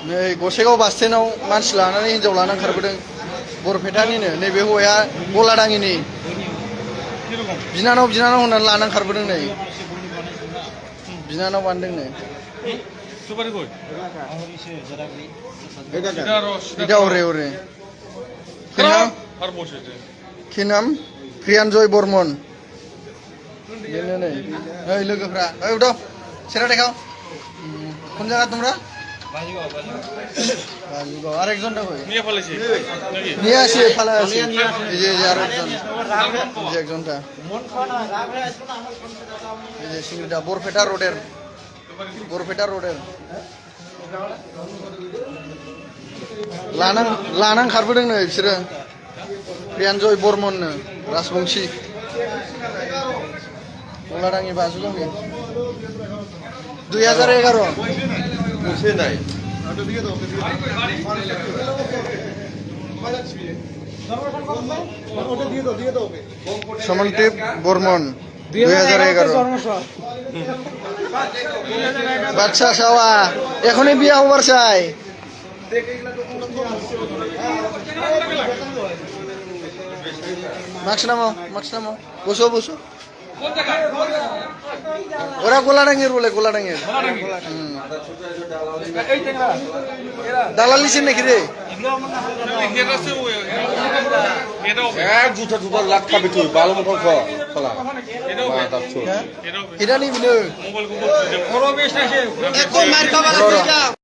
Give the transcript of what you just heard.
नै गसाइगाव बास स्टेन्डआव मानसि लानानै हिन्जाव लाना ओंखारबोदों बरपेटानिनो नैबे हौवाया गलादाङिनि बिनानाव होननानै लाना ओंखारबोदों नै बिनानाव बान्दों नै এটা ওরে ওরে কি নাম প্রিয়াঞ্জয় বর্মন বেनो नै ओइ लोगोफ्रा ओइ उदाव सेरा देखाव কোন জায়গা তোমরা বাজুগাঁও আরেকজন দা কই নিয়ে আসি ফালা আছে এই যে আরেকজন এই যে একজনটা এই যে সিংড়া বরপেটা রোডের लानां खारबोदों नै बिसोरो प्रियान्जय बर्मननो राजबंशी गलादाङि बाजुगावनि 2011 मुझे नहीं समनदीप बर्मन 2011 বাচ্চা সাওয়া এখনই বিয়া হবার চাই মাস্ক নামাও বসো ওরা গোলাডাঙ্গের বলে গোলাডাঙ্গের দালালিছেন নাকি রে जुथा जुथा लाख खाबे तुई बाल मथर ख खला मादाब छु हिरानि बिनो